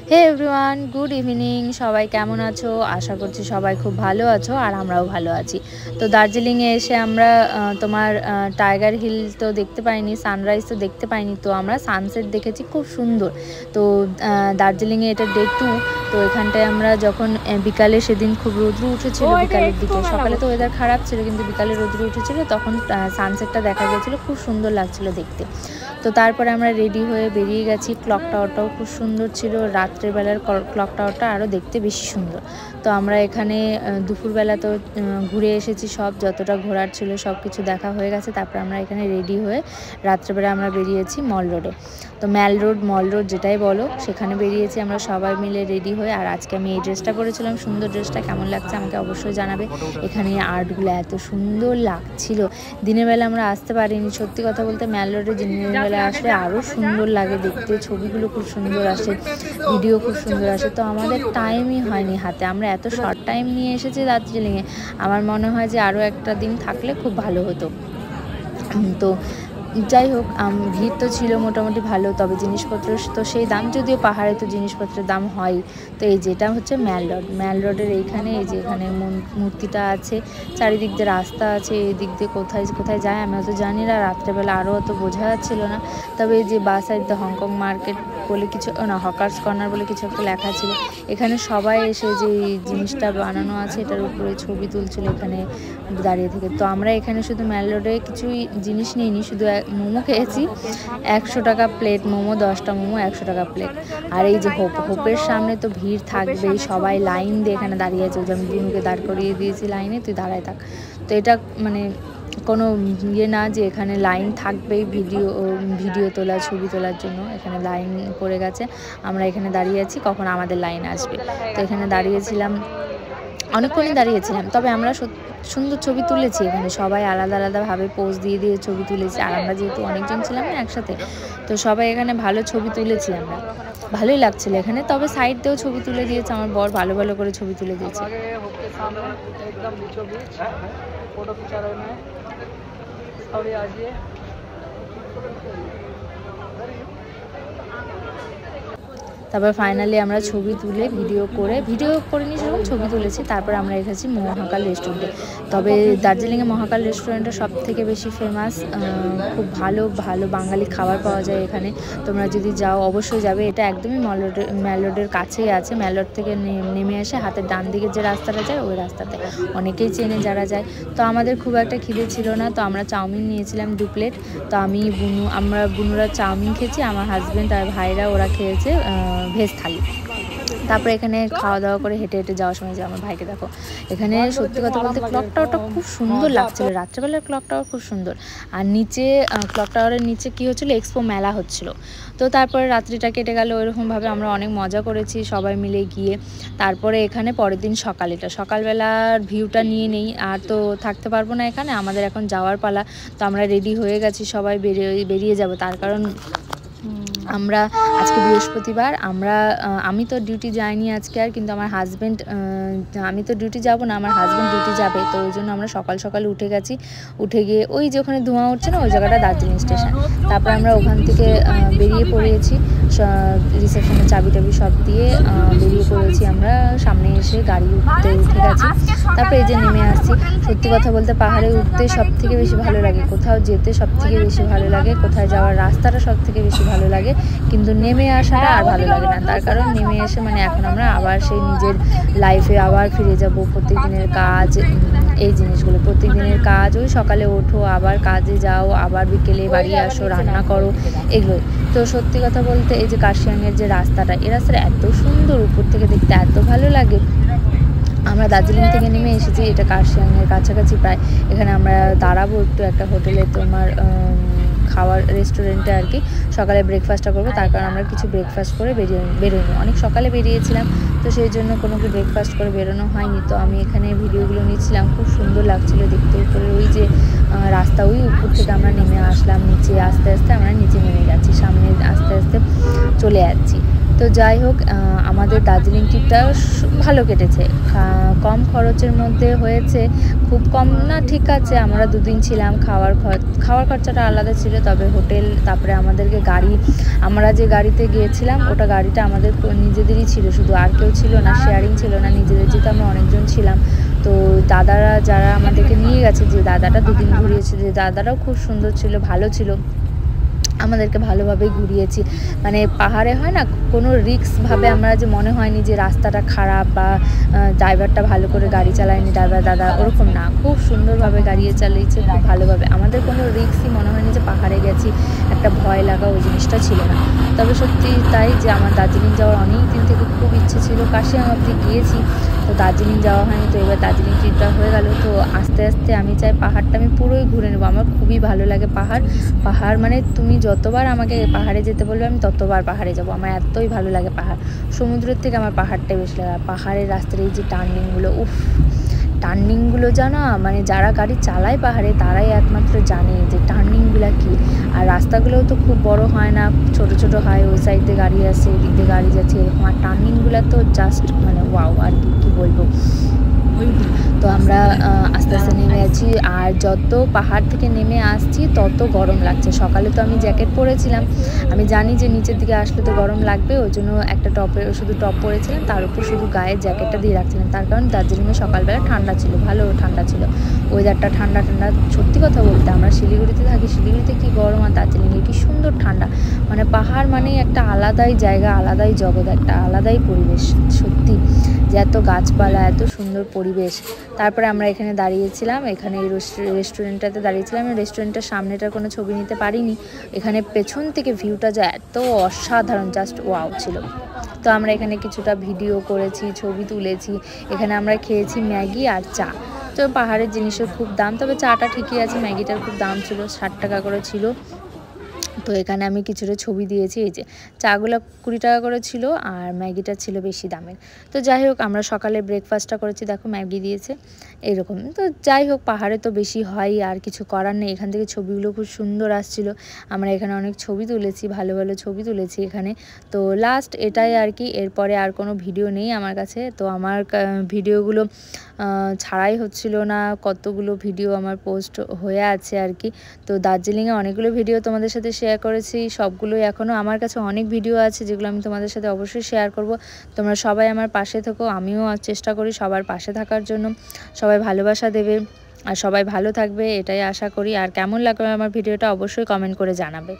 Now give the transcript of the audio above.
হে everyone, good evening. সবাই কেমন আছো? আশা করছি সবাই খুব ভালো আছো, আর আমরাও ভালো আছি। তো দার্জিলিংয়ে এসে আমরা তোমার টাইগার হিল তো দেখতে পাইনি, সানরাইজ তো দেখতে পাইনি, তো আমরা সানসেট দেখেছি খুব সুন্দর। তো দার্জিলিংয়ে এটা ডে 2। তো এখানটায় আমরা যখন বিকালে, সেদিন খুব রৌদ্র উঠেছিল বিকালের দিকে, সকালে তো ওয়েদার খারাপ ছিল কিন্তু বিকালে রৌদ্র উঠেছিল, তখন সানসেটটা দেখা গেছিলো, খুব সুন্দর লাগছিল দেখতে। তো তারপরে আমরা রেডি হয়ে বেরিয়ে গেছি। ক্লক টাওয়ারটাও খুব সুন্দর ছিল, রাত্রেবেলার ক্লক টাওয়ারটা আরও দেখতে বেশি সুন্দর। তো আমরা এখানে দুপুরবেলা তো ঘুরে এসেছি, সব যতটা ঘোরার ছিল সব কিছু দেখা হয়ে গেছে। তারপর আমরা এখানে রেডি হয়ে রাত্রেবেলা আমরা বেরিয়েছি মল রোডে। তো মল রোড যেটাই বলো, সেখানে বেরিয়েছি আমরা সবাই মিলে রেডি হয়ে। আর আজকে আমি এই ড্রেসটা পরেছিলাম, সুন্দর ড্রেসটা কেমন লাগছে আমাকে অবশ্যই জানাবে। এখানে আর্টগুলো এত সুন্দর লাগছিল। দিনের বেলা আমরা আসতে পারিনি, সত্যি কথা বলতে মল রোডে দিনের বেলা আসলে আরও সুন্দর লাগে দেখতে, ছবিগুলো খুব সুন্দর আসে, ভিডিও খুব সুন্দর আসে। তো আমাদের টাইমই হয়নি হাতে, আমরা এত শর্ট টাইম নিয়ে এসেছি দার্জিলিংয়ে। আমার মনে হয় যে আরও একটা দিন থাকলে খুব ভালো হতো। তো যাই হোক, ভিড় তো ছিল মোটামুটি ভালো, তবে জিনিসপত্র তো সেই দাম, যদিও পাহাড়ে তো জিনিসপত্রের দাম হয়। তো এই যেটা হচ্ছে ম্যাল রোডের এইখানে, এই যে এখানে মূর্তিটা আছে, চারিদিক দিয়ে রাস্তা আছে, এই দিক দিয়ে কোথায় কোথায় যায় আমি অত জানি না, রাত্রেবেলা আরও অত বোঝা যাচ্ছিল না। তবে এই যে বাস সাইড দ্য হংকং মার্কেট বলে কিছু না, হকার্স কর্নার বলে কিছু একটা লেখা ছিল। এখানে সবাই এসে যে জিনিসটা বানানো আছে এটার উপরে ছবি তুলছিল এখানে দাঁড়িয়ে থেকে। তো আমরা এখানে শুধু ম্যাল রোডে কিছুই জিনিস নিইনি, শুধু মোমো খেয়েছি। 100 টাকা প্লেট মোমো, 10টা মোমো 100 টাকা প্লেট। আর এই যে হোপের সামনে তো ভিড় থাকবেই, সবাই লাইন দিয়ে এখানে দাঁড়িয়ে আছে। আমি বুনুকে দাঁড় করিয়ে দিয়েছি লাইনে, তুই দাঁড়ায় থাক। তো এটা মানে কোনো ইয়ে না যে এখানে লাইন থাকবেই ভিডিও তোলা, ছবি তোলার জন্য এখানে লাইন পড়ে গেছে। আমরা এখানে দাঁড়িয়ে আছি কখন আমাদের লাইন আসবে। তো এখানে দাঁড়িয়েছিলাম, অনেকক্ষণই দাঁড়িয়েছিলাম। তবে আমরা সুন্দর ছবি তুলেছি এখানে, সবাই আলাদা আলাদাভাবে পোজ দিয়ে দিয়ে ছবি তুলেছি। আর আমরা যেহেতু অনেকজন ছিলাম না একসাথে, তো সবাই এখানে ভালো ছবি তুলেছি আমরা, ভালোই লাগছিল এখানে। তবে সাইড দিয়েও ছবি তুলে দিয়েছে আমার বর, ভালো ভালো করে ছবি তুলে দিয়েছে। তারপর ফাইনালি আমরা ছবি তুলে ভিডিও করিনি, সেরকম ছবি তুলেছি। তারপর আমরা এসেছি মহাকাল রেস্টুরেন্টে। তবে দার্জিলিংয়ে মহাকাল রেস্টুরেন্টটা সব থেকে বেশি ফেমাস, খুব ভালো ভালো বাঙালি খাবার পাওয়া যায় এখানে। তোমরা যদি যাও অবশ্যই যাবে, এটা একদমই ম্যাল রোডের কাছেই আছে। ম্যাল রোড থেকে নেমে এসে হাতের ডান দিকে যে রাস্তাটা যায় ওই রাস্তাতে, অনেকেই চেনে যারা যায়। তো আমাদের খুব একটা খিদে ছিল না, তো আমরা চাউমিন নিয়েছিলাম 2 প্লেট। তো আমরা বুনুরা চাউমিন খেয়েছি, আমার হাজব্যান্ড আর ভাইরা ওরা খেয়েছে ভেজ থালি। তারপরে এখানে খাওয়া দাওয়া করে হেঁটে হেঁটে যাওয়ার সময় যে আমার ভাইকে দেখো, এখানে সত্যি কথা বলতে ক্লক টাওয়ারটা খুব সুন্দর লাগছিল, রাত্রেবেলার ক্লক টাওয়ার খুব সুন্দর। আর নিচে ক্লক টাওয়ারের নিচে কী হচ্ছিলো, এক্সপো মেলা হচ্ছিল। তো তারপরে রাত্রিটা কেটে গেল ওইরকমভাবে, আমরা অনেক মজা করেছি সবাই মিলে গিয়ে। তারপরে এখানে পরের দিন সকালবেলার ভিউটা নিয়ে নেই, আর তো থাকতে পারবো না এখানে, আমাদের এখন যাওয়ার পালা। তো আমরা রেডি হয়ে গেছি, সবাই বেরিয়ে যাব। তার কারণ আমরা আজকে বৃহস্পতিবার, আমি তো ডিউটি যাইনি আজকে আর, কিন্তু আমার হাজব্যান্ড, আমি তো ডিউটি যাব না, আমার হাজব্যান্ড ডিউটি যাবে। তো ওই জন্য আমরা সকাল সকাল উঠে গেছি। উঠে গিয়ে ওই যে ওখানে ধোঁয়া উঠছে না, ওই জায়গাটা দার্জিলিং স্টেশন। তারপর আমরা ওখান থেকে বেরিয়ে পড়েছি, রিসেপশনের চাবি টাবি সব দিয়ে বেরিয়ে পড়েছি। আমরা সামনে এসে গাড়ি উঠে গেছি। তারপরে এই যে নেমে আসছি। সত্যি কথা বলতে পাহাড়ে উঠতে সব থেকে বেশি ভালো লাগে, কোথাও যেতে সব থেকে বেশি ভালো লাগে, কোথায় যাওয়ার রাস্তাটা সব থেকে বেশি ভালো লাগে, কিন্তু নেমে আসাটা আর ভালো লাগে না। তার কারণ নেমে এসে এখন আমরা আবার সেই নিজের লাইফে আবার ফিরে যাব। প্রত্যেকদিনের কাজ, এই জিনিসগুলো প্রত্যেকদিনের কাজ, ওই সকালে ওঠো আবার কাজে যাও, আবার বিকেলে বাড়ি আসো, রান্না করো, এগুলোই। তো সত্যি কথা বলতে এই যে কার্শিয়াংয়ের যে রাস্তাটা, এই রাস্তাটা এত সুন্দর, উপর থেকে দেখতে এত ভালো লাগে। আমরা দার্জিলিং থেকে নেমে এসেছি, এটা কার্শিয়াংয়ের কাছাকাছি প্রায়। এখানে আমরা দাঁড়াবো একটু একটা হোটেলে, তোমার খাওয়ার রেস্টুরেন্টে আর কি। সকালে ব্রেকফাস্টটা করবো, তার কারণ আমরা কিছু ব্রেকফাস্ট করে বেরোইনি, অনেক সকালে বেরিয়েছিলাম, তো সেই জন্য কোনো কি ব্রেকফাস্ট করে বেরোনো হয়নি। তো আমি এখানে ভিডিওগুলো নিচ্ছিলাম, খুব সুন্দর লাগছিলো দেখতে। উপরে ওই যে রাস্তা, ওই উপর থেকে আমরা নেমে আসলাম নিচে, আস্তে আস্তে আমরা নিচে নেমে যাচ্ছি, সামনে আস্তে আস্তে চলে যাচ্ছি। তো যাই হোক, আমাদের দার্জিলিং ট্রিপটা ভালো কেটেছে, কম খরচের মধ্যে হয়েছে, খুব কম না, ঠিক আছে। আমরা 2 দিন ছিলাম, খাওয়ার খরচাটা আলাদা ছিল, তবে হোটেল, তারপরে আমাদেরকে গাড়ি, আমরা যে গাড়িতে গিয়েছিলাম ওটা গাড়িটা আমাদের নিজেদেরই ছিল, শুধু আর কেউ ছিল না, শেয়ারিং ছিল না, নিজেদের, যেহেতু আমরা অনেকজন ছিলাম। তো দাদারা যারা আমাদেরকে নিয়ে গেছে, যে দাদাটা 2 দিন ঘুরিয়েছে, যে দাদারাও খুব সুন্দর ছিল, ভালো ছিল, আমাদেরকে ভালোভাবেই ঘুরিয়েছি। মানে পাহাড়ে হয় না কোনো রিস্কভাবে আমরা যে মনে হয়নি যে রাস্তাটা খারাপ বা ড্রাইভারটা ভালো করে গাড়ি চালায়নি, ড্রাইভার দাদা ওরকম না, খুব সুন্দরভাবে গাড়ি চালিয়েছে, খুব ভালোভাবে। আমাদের কোনো রিস্কই মনে হয়নি যে পাহাড়ে গেছি একটা ভয় লাগা, ওই জিনিসটা ছিল না। তবে সত্যি তাই যে আমার দার্জিলিং যাওয়ার অনেক দিন থেকে খুব ইচ্ছে ছিল। কাশি অবধি গিয়েছি, তো দার্জিলিং যাওয়া হয়নি, তো এবার দার্জিলিং ট্রিপটা হয়ে গেল। তো আস্তে আস্তে আমি চাই পাহাড়টা আমি পুরোই ঘুরে নেবো। আমার খুবই ভালো লাগে পাহাড় মানে তুমি যতবার আমাকে পাহাড়ে যেতে বলবে আমি ততবার পাহাড়ে যাব। আমার এতই ভালো লাগে পাহাড়, সমুদ্রের থেকে আমার পাহাড়টাই বেশি লাগে। পাহাড়ের রাস্তার এই যে টার্নিংগুলো, টার্নিংগুলো জানো, মানে যারা গাড়ি চালায় পাহাড়ে তারাই একমাত্র জানে যে টার্নিংগুলো কী। আর রাস্তাগুলোও তো খুব বড় হয় না, ছোট ছোট হয়, ওই সাইড দিয়ে গাড়ি আসছে, এদিক দিয়ে গাড়ি যাচ্ছে, এরকম। আর টার্নিংগুলো তো জাস্ট মানে ওয়াও, আর কি বলবো। তো আমরা আস্তে আস্তে নেমে আছি, আর যত পাহাড় থেকে নেমে আসছি তত গরম লাগছে। সকালে তো আমি জ্যাকেট পরেছিলাম, আমি জানি যে নিচের দিকে আসলে তো গরম লাগবে, ওই জন্য একটা শুধু টপ পরেছিলাম, তার উপর শুধু গায়ে জ্যাকেটটা দিয়ে রাখছিলাম। তার কারণ দার্জিলিংয়ে সকালবেলা ঠান্ডা ছিল, ভালো ঠান্ডা ছিল, ওয়েদারটা ঠান্ডা ঠান্ডা। সত্যি কথা বলতে আমরা শিলিগুড়িতে থাকি, শিলিগুড়িতে কি গরম, আর দার্জিলিংয়ে কি সুন্দর ঠান্ডা। মানে পাহাড় মানেই একটা আলাদাই জায়গা, আলাদাই জগৎ, একটা আলাদাই পরিবেশ। সত্যি যে এত গাছপালা, এত সুন্দর পরিবেশ। তারপরে আমরা এখানে দাঁড়িয়েছিলাম, এখানে এই রেস্টুরেন্টটাতে দাঁড়িয়েছিলাম। রেস্টুরেন্টের সামনেটার কোনো ছবি নিতে পারিনি, এখানে পেছন থেকে ভিউটা যা এত অসাধারণ, জাস্ট ওয়াও ছিল। তো আমরা এখানে কিছুটা ভিডিও করেছি, ছবি তুলেছি। এখানে আমরা খেয়েছি ম্যাগি আর চা। তো পাহাড়ের জিনিসের খুব দাম, তবে চাটা ঠিকই আছে, ম্যাগিটার খুব দাম ছিল, 60 টাকা করে ছিল। তো এখানে আমি কিছুটা ছবি দিয়েছি, এই যে চাগুলো 20 টাকা করে ছিল, আর ম্যাগিটা ছিল বেশি দামের। তো যাই হোক, আমরা সকালে ব্রেকফাস্টটা করেছি, দেখো ম্যাগি দিয়েছে এরকম। তো যাই হোক, পাহাড়ে তো বেশি হয়, আর কিছু করার নেই। এখান থেকে ছবিগুলো খুব সুন্দর আসছিল, আমরা এখানে অনেক ছবি তুলেছি, ভালো ভালো ছবি তুলেছি এখানে। তো লাস্ট এটাই আর কি, এরপরে আর কোনো ভিডিও নেই আমার কাছে। তো আমার ভিডিওগুলো ছাড়াই হচ্ছিল না, কতগুলো ভিডিও আমার পোস্ট হয়ে আছে আর কি। তো দার্জিলিংয়ে অনেকগুলো ভিডিও তোমাদের সাথে শেয়ার করেছি, সবগুলোই এখনও আমার কাছে অনেক ভিডিও আছে যেগুলো আমি তোমাদের সাথে অবশ্যই শেয়ার করব। তোমরা সবাই আমার পাশে থেকো, আমিও চেষ্টা করি সবার পাশে থাকার জন্য। সবাই ভালোবাসা দেবে আর সবাই ভালো থাকবে, এটাই আশা করি। আর কেমন লাগবে আমার ভিডিওটা অবশ্যই কমেন্ট করে জানাবে।